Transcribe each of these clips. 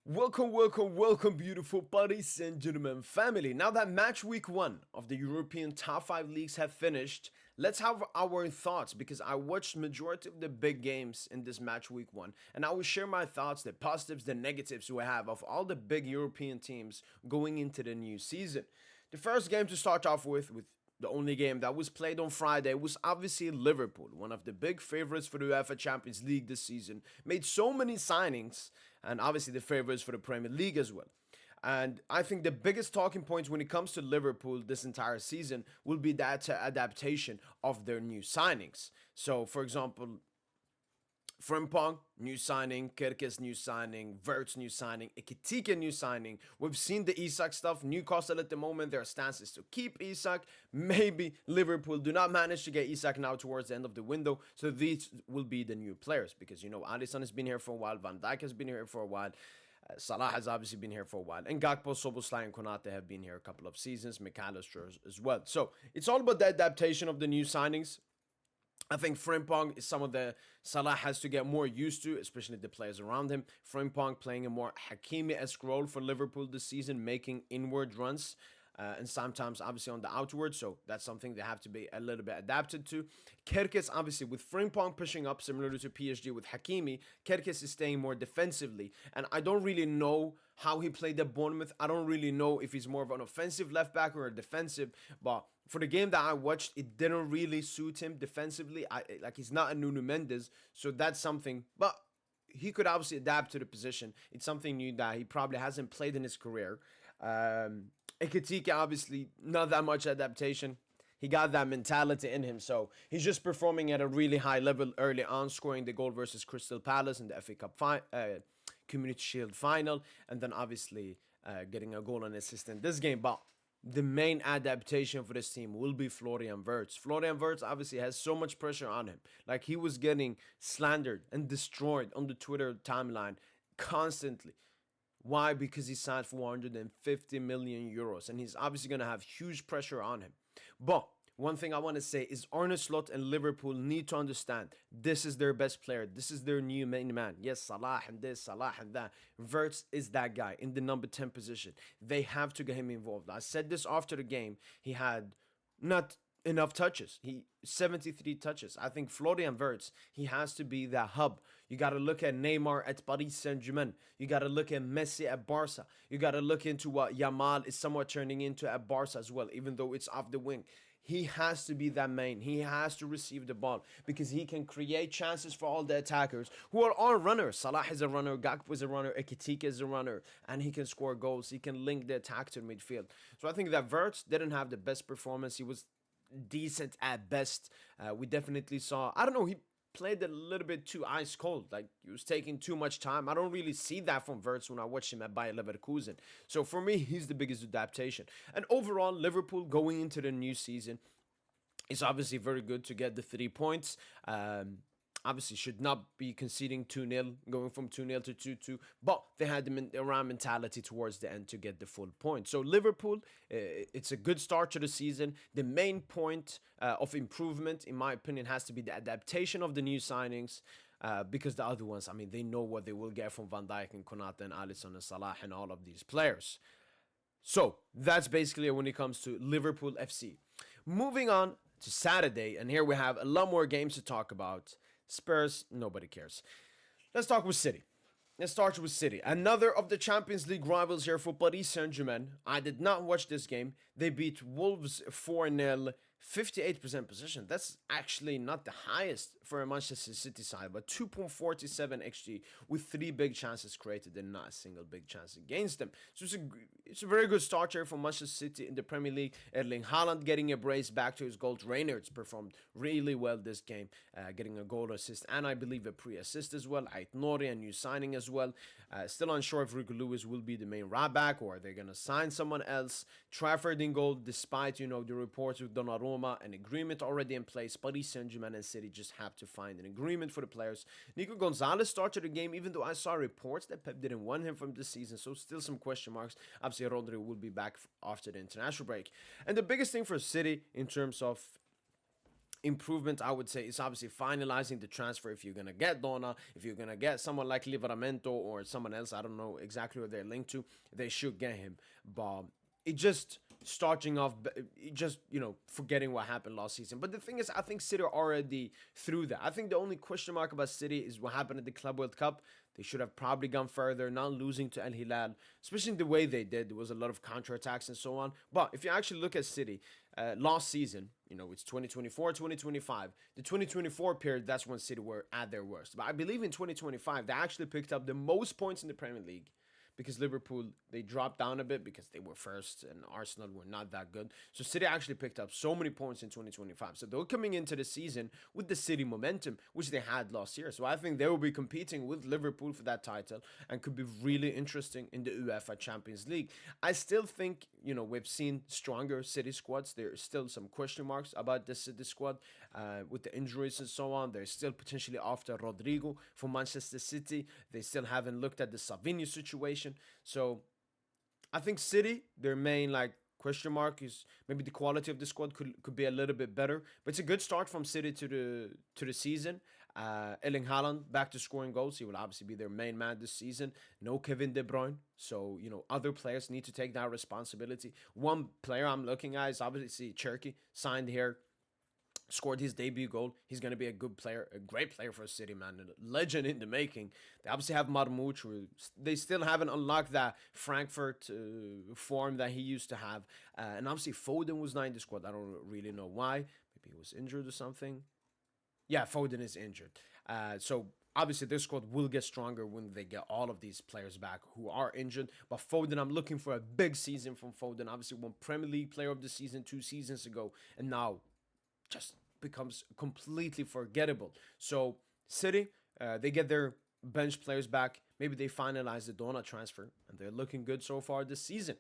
Welcome, beautiful Paris Saint-Germain family. Now that match week 1 of the European top 5 leagues have finished, let's have our thoughts because I watched majority of the big games in this match week 1 and I will share my thoughts, the positives, the negatives we have of all the big European teams going into the new season. The first game to start off with the only game that was played on Friday was obviously Liverpool, one of the big favorites for the UEFA Champions League this season. Made so many signings, and obviously the favorites for the Premier League as well. And I think the biggest talking points when it comes to Liverpool this entire season will be that adaptation of their new signings. So, for example, Frimpong, new signing. Kirkes, new signing. Verts, new signing. Ikitika, new signing. We've seen the Isak stuff. Newcastle at the moment, their stance is to keep Isak. Maybe Liverpool do not manage to get Isak now towards the end of the window. So these will be the new players because, Alisson has been here for a while. Van Dijk has been here for a while. Salah has obviously been here for a while. And Gakpo, Soboslai, and Konate have been here a couple of seasons. McAllister as well. So it's all about the adaptation of the new signings. I think Frimpong is some of the Salah has to get more used to, especially the players around him. Frimpong playing a more Hakimi-esque role for Liverpool this season, making inward runs. And sometimes obviously on the outward, so that's something they have to be a little bit adapted to. Kerkes obviously with Frimpong pushing up similarly to PSG with Hakimi, Kerkes is staying more defensively, and I don't really know how he played at Bournemouth. I don't really know if he's more of an offensive left back or a defensive, but for the game that I watched, it didn't really suit him defensively. He's not a Nuno Mendes, so that's something, but he could obviously adapt to the position. It's something new that he probably hasn't played in his career. Iketika, obviously, not that much adaptation. He got that mentality in him, so he's just performing at a really high level early on, scoring the goal versus Crystal Palace in the FA Cup Community Shield final, and then obviously getting a goal and assist in this game. But the main adaptation for this team will be Florian Wirtz. Florian Wirtz obviously has so much pressure on him. Like he was getting slandered and destroyed on the Twitter timeline constantly. Why? Because he signed for 150 million euros and he's obviously going to have huge pressure on him. But one thing I want to say is Arne Slot and Liverpool need to understand this is their best player. This is their new main man. Yes, Salah and this, Salah and that. Wirtz is that guy in the number 10 position. They have to get him involved. I said this after the game. He had not enough touches. He 73 touches. I think Florian Wirtz, he has to be the hub. You got to look at Neymar at Paris Saint-Germain. You got to look at Messi at Barca. You got to look into what Yamal is somewhat turning into at Barca as well, even though it's off the wing. He has to be that main. He has to receive the ball because he can create chances for all the attackers who are all runners. Salah is a runner, Gakpo is a runner, Ekitika is a runner, and he can score goals. He can link the attack to the midfield. So I think that Wirtz didn't have the best performance. He was decent at best. We definitely saw, I don't know, he played a little bit too ice cold. Like he was taking too much time. I don't really see that from Wirtz when I watch him at Bayer Leverkusen. So for me, he's the biggest adaptation. And overall, Liverpool going into the new season, it's obviously very good to get the 3 points. Obviously should not be conceding 2-0, going from 2-0 to 2-2, but they had the around mentality towards the end to get the full point. So Liverpool, it's a good start to the season. The main point of improvement, in my opinion, has to be the adaptation of the new signings, because the other ones, I mean, they know what they will get from Van Dijk and Konate and Alisson and Salah and all of these players. So that's basically when it comes to Liverpool FC. Moving on to Saturday, and here we have a lot more games to talk about. Spurs, nobody cares. Let's talk with City. Let's start with City. Another of the Champions League rivals here for Paris Saint-Germain. I did not watch this game. They beat Wolves 4-0, 58% possession. That's actually not the highest for a Manchester City side, but 2.47 XG with 3 big chances created and not a single big chance against them. So it's a very good start here for Manchester City in the Premier League. Erling Haaland getting a brace back to his goal. Reinhardt's performed really well this game, getting a goal assist and I believe a pre-assist as well. Ait Nouri, a new signing as well. Still unsure if Rico Lewis will be the main right back or they're going to sign someone else. Trafford in goal, despite, the reports with Donnarumma, an agreement already in place. Paris Saint-Germain and City just have to find an agreement for the players. Nico Gonzalez started the game, even though I saw reports that Pep didn't want him from this season, so still some question marks. Obviously, Rodri will be back after the international break. And the biggest thing for City in terms of improvement, I would say, is obviously finalizing the transfer. If you're gonna get Dona, if you're gonna get someone like Livramento or someone else, I don't know exactly who they're linked to, they should get him. But it just starting off, just forgetting what happened last season. But the thing is, I think City are already through that. I think the only question mark about City is what happened at the Club World Cup. They should have probably gone further, not losing to El Hilal, especially the way they did. There was a lot of counterattacks and so on. But if you actually look at City, last season, it's 2024, 2025. The 2024 period, that's when City were at their worst. But I believe in 2025, they actually picked up the most points in the Premier League because Liverpool, they dropped down a bit because they were first and Arsenal were not that good. So City actually picked up so many points in 2025. So they're coming into the season with the City momentum, which they had last year. So I think they will be competing with Liverpool for that title and could be really interesting in the UEFA Champions League. I still think, we've seen stronger City squads. There are still some question marks about this City squad with the injuries and so on. They're still potentially after Rodrigo for Manchester City. They still haven't looked at the Savinho situation. So I think City, their main question mark is maybe the quality of the squad could be a little bit better. But it's a good start from City to the season. Erling Haaland back to scoring goals. He will obviously be their main man this season. No Kevin De Bruyne. So, other players need to take that responsibility. One player I'm looking at is obviously Cherky, signed here, scored his debut goal. He's going to be a good player, a great player for City, man. A legend in the making. They obviously have Marmouch, who they still haven't unlocked that Frankfurt form that he used to have. And obviously Foden was not in the squad. I don't really know why. Maybe he was injured or something. Yeah, Foden is injured. So obviously this squad will get stronger when they get all of these players back who are injured. But Foden, I'm looking for a big season from Foden. Obviously won Premier League Player of the Season 2 seasons ago. And now just becomes completely forgettable. So City, they get their bench players back. Maybe they finalize the Dona transfer, and they're looking good so far this season.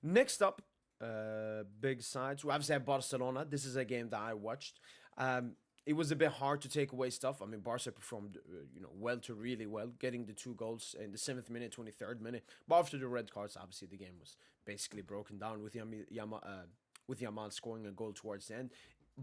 Next up, big sides. We obviously have Barcelona. This is a game that I watched. It was a bit hard to take away stuff. I mean, Barca performed, well to really well, getting the 2 goals in the 7th minute, 23rd minute. But after the red cards, obviously the game was basically broken down with Yamal scoring a goal towards the end.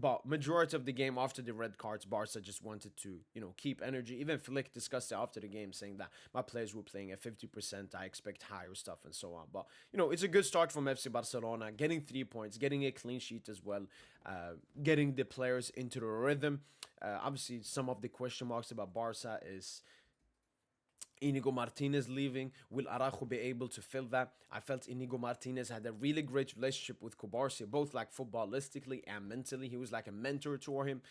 But majority of the game after the red cards, Barca just wanted to, keep energy. Even Flick discussed it after the game, saying that my players were playing at 50%. I expect higher stuff and so on. But, it's a good start from FC Barcelona, getting 3 points, getting a clean sheet as well, getting the players into the rhythm. Obviously, some of the question marks about Barca is Inigo Martinez leaving. Will Araujo be able to fill that? I felt Inigo Martinez had a really great relationship with Cubarsí, both footballistically and mentally. He was like a mentor to him.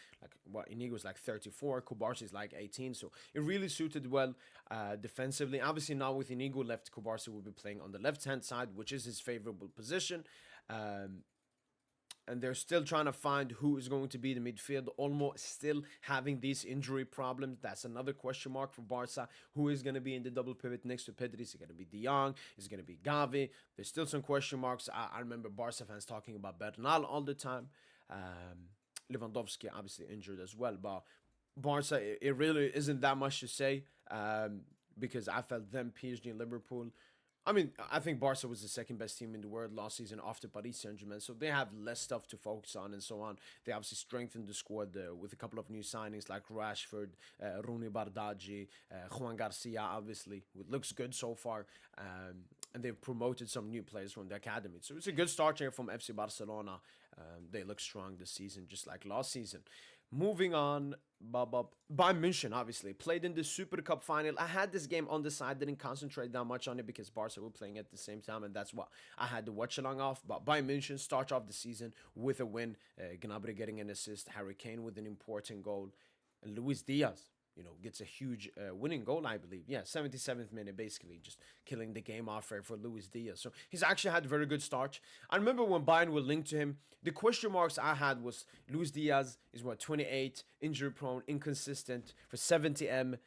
Inigo's 34, Cubarsí is 18, so it really suited well defensively. Obviously now with Inigo left, Cubarsí will be playing on the left-hand side, which is his favorable position. And they're still trying to find who is going to be the midfield. Olmo still having these injury problems. That's another question mark for Barca. Who is going to be in the double pivot next to Pedri? Is it going to be De Jong? Is it going to be Gavi? There's still some question marks. I remember Barca fans talking about Bernal all the time. Lewandowski obviously injured as well. But Barca, it really isn't that much to say because I felt them, PSG and Liverpool, I think Barca was the second best team in the world last season after Paris Saint-Germain, so they have less stuff to focus on and so on. They obviously strengthened the squad with a couple of new signings like Rashford, Rooney Bardghji, Juan Garcia, obviously, it looks good so far, and they've promoted some new players from the academy. So it's a good start here from FC Barcelona. They look strong this season, just like last season. Moving on, Bayern Munich obviously played in the Super Cup final. I had this game on the side, didn't concentrate that much on it because Barca were playing at the same time, and that's what I had to watch along off. But Bayern Munich starts off the season with a win. Gnabry getting an assist, Harry Kane with an important goal, and Luis Diaz, gets a huge winning goal, I believe. Yeah, 77th minute, basically just killing the game off for Luis Diaz. So he's actually had a very good start. I remember when Bayern were linked to him, the question marks I had was Luis Diaz is 28, injury prone, inconsistent for 70M.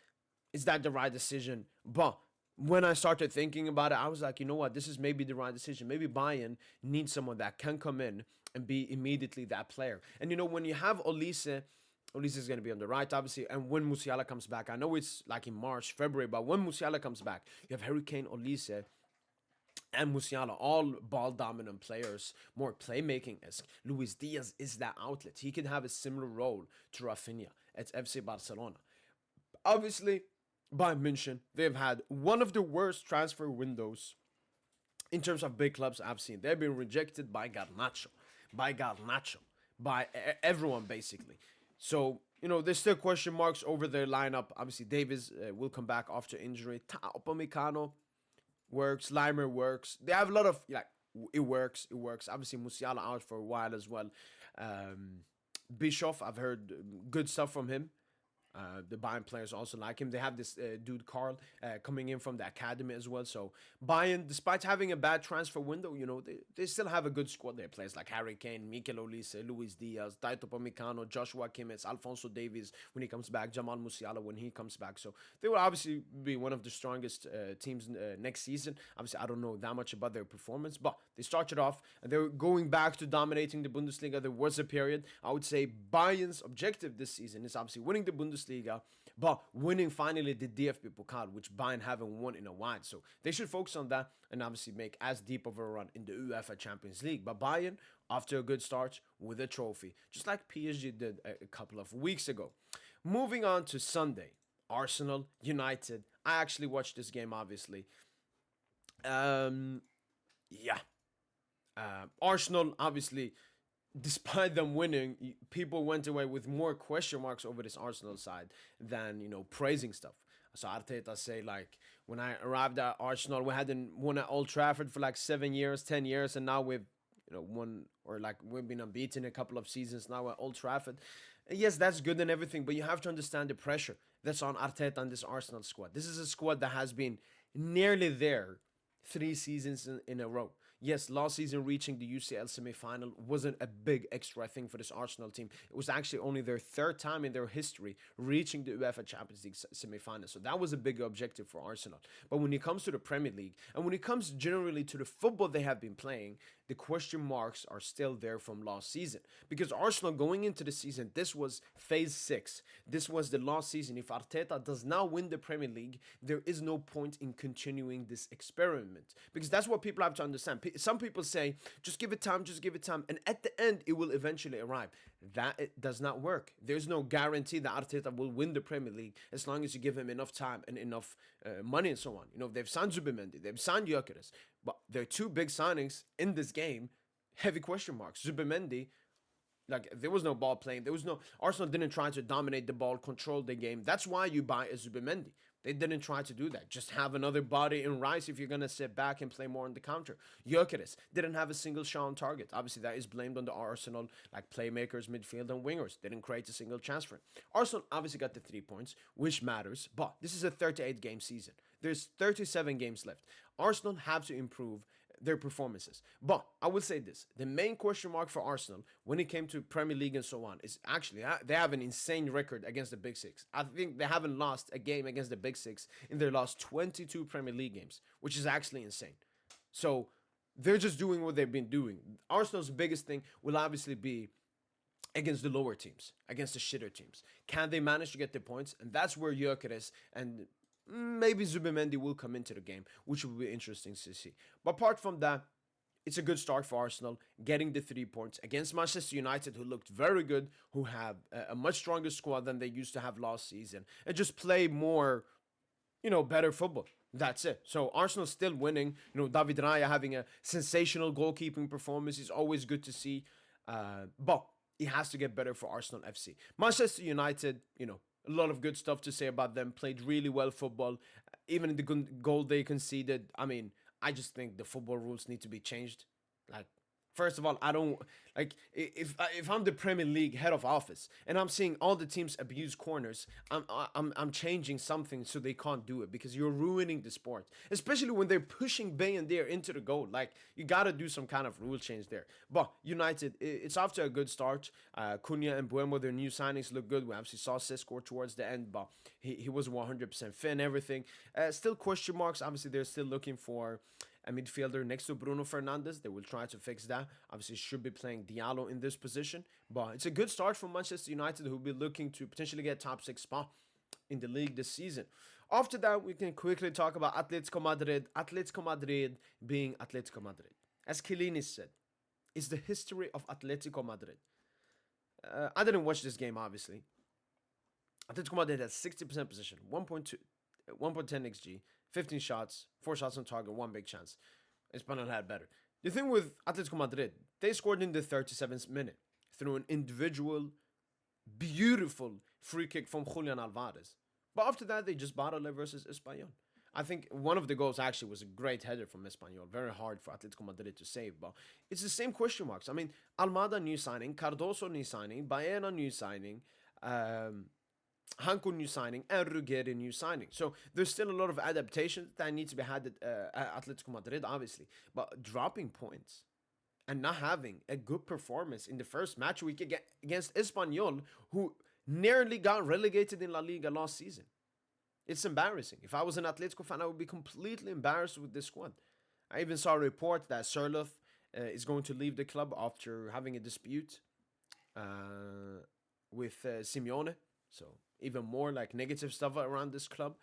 Is that the right decision? But when I started thinking about it, I was like, you know what, this is maybe the right decision. Maybe Bayern needs someone that can come in and be immediately that player. And when you have Olise is going to be on the right, obviously. And when Musiala comes back, I know it's in March, February, but when Musiala comes back, you have Harry Kane, Olise, and Musiala, all ball dominant players, more playmaking esque. Luis Diaz is that outlet. He could have a similar role to Rafinha at FC Barcelona. Obviously, Bayern Munich, they've had one of the worst transfer windows in terms of big clubs I've seen. They've been rejected by Garnacho, by everyone basically. So, there's still question marks over their lineup. Obviously, Davis will come back after injury. Upamecano works. Limer works. They have a lot of, like, it works. It works. Obviously, Musiala out for a while as well. Um, Bischoff, I've heard good stuff from him. The Bayern players also like him. They have this dude Carl coming in from the academy as well. So Bayern, despite having a bad transfer window, they still have a good squad there. Players like Harry Kane, Mikel Olise, Luis Diaz, Taito Pamecano, Joshua Kimmich, Alfonso Davies when he comes back, Jamal Musiala when he comes back. So they will obviously be one of the strongest teams next season. Obviously, I don't know that much about their performance, but they started off and they're going back to dominating the Bundesliga. There was a period. I would say Bayern's objective this season is obviously winning the Bundesliga, but winning finally the DFB Pokal, which Bayern haven't won in a while. So they should focus on that and obviously make as deep of a run in the UEFA Champions League. But Bayern, after a good start with a trophy, just like PSG did a couple of weeks ago. Moving on to Sunday, Arsenal United. I actually watched this game, obviously. Yeah. Arsenal, obviously, despite them winning, people went away with more question marks over this Arsenal side than praising stuff. So Arteta say, like, when I arrived at Arsenal, we hadn't won at Old Trafford for like 7 years, 10 years, and now we've won, or like we've been unbeaten a couple of seasons now at Old Trafford. And yes, that's good and everything, but you have to understand the pressure that's on Arteta and this Arsenal squad. This is a squad that has been nearly there 3 seasons in a row. Yes, last season reaching the UCL semi-final wasn't a big extra thing for this Arsenal team. It was actually only their third time in their history reaching the UEFA Champions League semi-final. So that was a big objective for Arsenal. But when it comes to the Premier League, and when it comes generally to the football they have been playing, the question marks are still there from last season. Because Arsenal going into the season, this was phase 6. This was the last season. If Arteta does not win the Premier League, there is no point in continuing this experiment. Because that's what people have to understand. Some people say, just give it time, and at the end, it will eventually arrive. That it does not work. There's no guarantee that Arteta will win the Premier League as long as you give him enough time and enough money and so on. They've signed Zubimendi, they've signed Gyökeres, but there are two big signings in this game, heavy question marks. Zubimendi, like, there was no ball playing. Arsenal didn't try to dominate the ball, control the game. That's why you buy a Zubimendi. They didn't try to do that. Just have another body in Rice if you're going to sit back and play more on the counter. Gyökeres didn't have a single shot on target. Obviously, that is blamed on the Arsenal, like, playmakers, midfield, and wingers. Didn't create a single chance for him. Arsenal obviously got the 3 points, which matters, but this is a 38-game season. There's 37 games left. Arsenal have to improve their performances. But I would say this, the main question mark for Arsenal when it came to Premier League and so on is actually they have an insane record against the Big Six. I think they haven't lost a game against the Big Six in their last 22 Premier League games, which is actually insane. So they're just doing what they've been doing. Arsenal's biggest thing will obviously be against the lower teams, against the shitter teams. Can they manage to get the points? And that's where Gyökeres and maybe Zubimendi will come into the game, which will be interesting to see. But apart from that, it's a good start for Arsenal, getting the 3 points against Manchester United, who looked very good, who have a much stronger squad than they used to have last season, and just play more, better football. That's it. So Arsenal still winning. David Raya having a sensational goalkeeping performance is always good to see. But it has to get better for Arsenal FC. Manchester United, a lot of good stuff to say about them. Played really well football. Even in the goal they conceded, I just think the football rules need to be changed. Like, first of all, I don't like if I'm the Premier League head of office and I'm seeing all the teams abuse corners, I'm changing something so they can't do it, because you're ruining the sport. Especially when they're pushing Bayern into the goal. Like, you gotta do some kind of rule change there. But United, it's off to a good start. Cunha and Buemo, their new signings, look good. We obviously saw Cesc score towards the end, but he was 100% fit and everything. Still question marks. Obviously, they're still looking for a midfielder next to Bruno Fernandes. They will try to fix that. Obviously, should be playing Diallo in this position. But it's a good start for Manchester United, who will be looking to potentially get top 6 spot in the league this season. After that, we can quickly talk about Atletico Madrid. Atletico Madrid being Atletico Madrid. As Chiellini said, it's the history of Atletico Madrid. I didn't watch this game, obviously. Atletico Madrid had 60% possession, 1.2, 1.10 XG, 15 shots, 4 shots on target, 1 big chance. Espanyol had better. The thing with Atletico Madrid, they scored in the 37th minute through an individual, beautiful free kick from Julian Alvarez. But after that, they just battled it versus Espanyol. I think one of the goals actually was a great header from Espanyol. Very hard for Atletico Madrid to save, but it's the same question marks. I mean, Almada new signing, Cardoso new signing, Baena new signing, Hanko new signing, and Ruggeri new signing. So there's still a lot of adaptation that needs to be had at Atletico Madrid, obviously. But dropping points and not having a good performance in the first match week against Espanyol, who nearly got relegated in La Liga last season. It's embarrassing. If I was an Atletico fan, I would be completely embarrassed with this squad. I even saw a report that Sirloth is going to leave the club after having a dispute with Simeone. So even more like negative stuff around this club.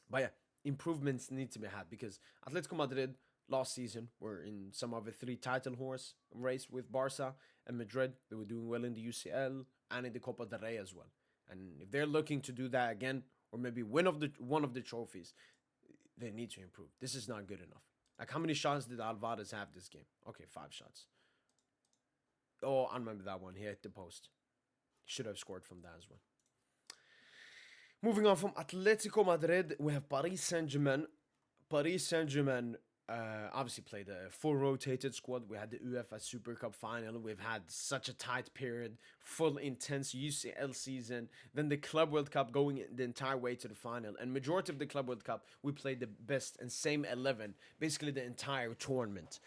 But yeah, improvements need to be had because Atletico Madrid last season were in some of the 3 title horse race with Barca and Madrid. They were doing well in the UCL and in the Copa del Rey as well. And if they're looking to do that again, or maybe win one of the trophies, they need to improve. This is not good enough. Like, how many shots did Alvarez have this game? Okay, 5 shots. Oh, I remember that one. He hit the post. Should have scored from that as well. Moving on from Atletico Madrid, we have Paris Saint-Germain. Paris Saint-Germain obviously played a full rotated squad. We had the UEFA Super Cup final. We've had such a tight period, full intense UCL season. Then the Club World Cup going the entire way to the final. And majority of the Club World Cup, we played the best and same 11, basically the entire tournament.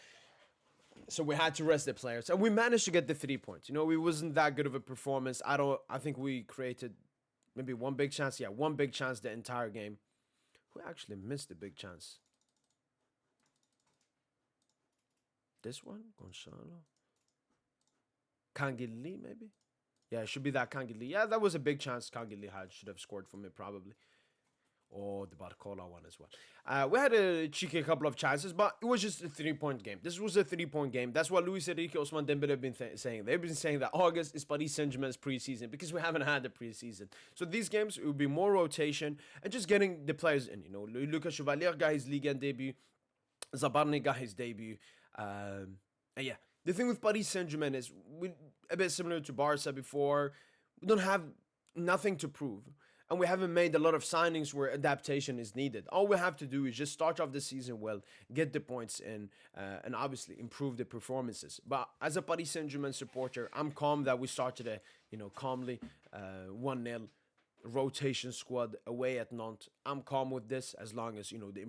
So we had to rest the players, and we managed to get the 3 points. You know, it wasn't that good of a performance. I think we created maybe one big chance. Yeah, one big chance the entire game. Who actually missed the big chance? This one? Gonzalo? Kangili, maybe? Yeah, it should be that Kangili. Yeah, that was a big chance Kangili had. Should have scored from it, probably. Or the Barcola one as well. We had a cheeky couple of chances, but it was just a 3-point game. This was a 3-point game. That's what Luis Enrique, Ousmane Dembele have been saying. They've been saying that August is Paris Saint-Germain's preseason because we haven't had the preseason. So these games, it will be more rotation and just getting the players in. You know, Lucas Chevalier got his Ligue 1 debut. Zabarni got his debut. And yeah, the thing with Paris Saint-Germain is a bit similar to Barca before. We don't have nothing to prove. And we haven't made a lot of signings where adaptation is needed. All we have to do is just start off the season well, get the points in, and obviously improve the performances. But as a Paris Saint-Germain supporter, I'm calm that we started calmly 1-0 rotation squad away at Nantes. I'm calm with this as long as, the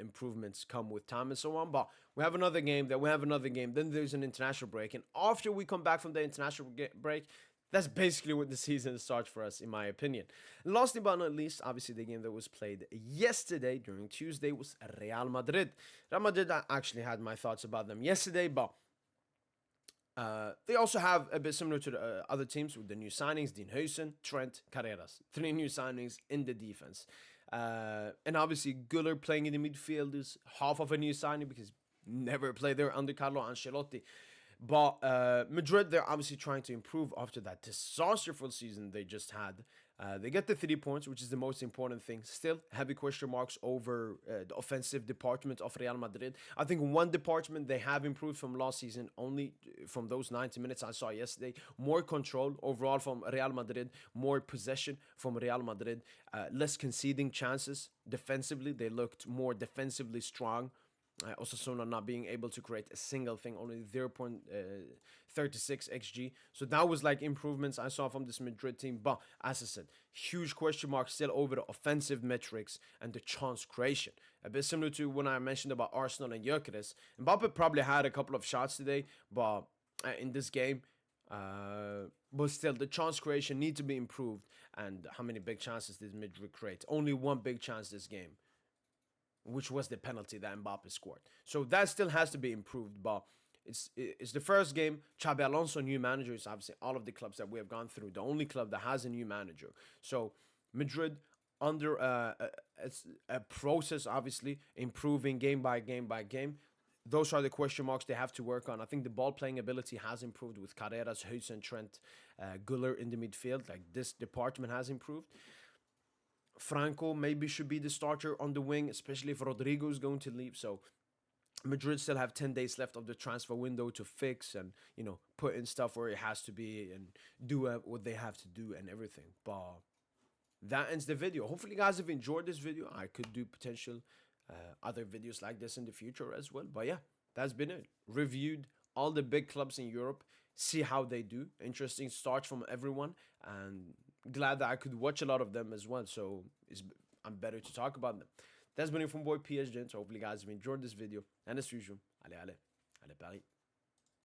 improvements come with time and so on. But we have another game, then there's an international break. And after we come back from the international break, that's basically what the season starts for us, in my opinion. Lastly but not least, obviously the game that was played yesterday during Tuesday was Real Madrid. Real Madrid, I actually had my thoughts about them yesterday, but they also have a bit similar to the other teams with the new signings, Dean Huijsen, Trent, Carreras. 3 new signings in the defense. And obviously Güler playing in the midfield is half of a new signing because never played there under Carlo Ancelotti. But Madrid, they're obviously trying to improve after that disasterful season they just had. They get the 3 points, which is the most important thing. Still, heavy question marks over the offensive department of Real Madrid. I think one department they have improved from last season, only from those 90 minutes I saw yesterday. More control overall from Real Madrid, more possession from Real Madrid, less conceding chances. Defensively, they looked more defensively strong. Osasuna not being able to create a single thing, only 0.36 xg. So that was like improvements I saw from this Madrid team. But as I said, huge question mark still over the offensive metrics and the chance creation. A bit similar to when I mentioned about Arsenal and Gyökeres. Mbappe probably had a couple of shots today, but in this game, but still the chance creation need to be improved. And how many big chances did Madrid create? Only one big chance this game, which was the penalty that Mbappe scored. So that still has to be improved, but it's the first game. Xabi Alonso, new manager, is obviously all of the clubs that we have gone through, the only club that has a new manager. So Madrid under it's a process, obviously, improving game by game by game. Those are the question marks they have to work on. I think the ball playing ability has improved with Carreras, Hudson, Trent, Guller in the midfield. Like, this department has improved. Franco maybe should be the starter on the wing, especially if Rodrigo is going to leave. So Madrid still have 10 days left of the transfer window to fix and, put in stuff where it has to be and do what they have to do and everything. But that ends the video. Hopefully, you guys have enjoyed this video. I could do potential other videos like this in the future as well. But yeah, that's been it. Reviewed all the big clubs in Europe, see how they do. Interesting starts from everyone, and glad that I could watch a lot of them as well. So I'm better to talk about them. That's been it from boy PSGINT. So hopefully, you guys have enjoyed this video. And as usual, allez, allez, allez Paris.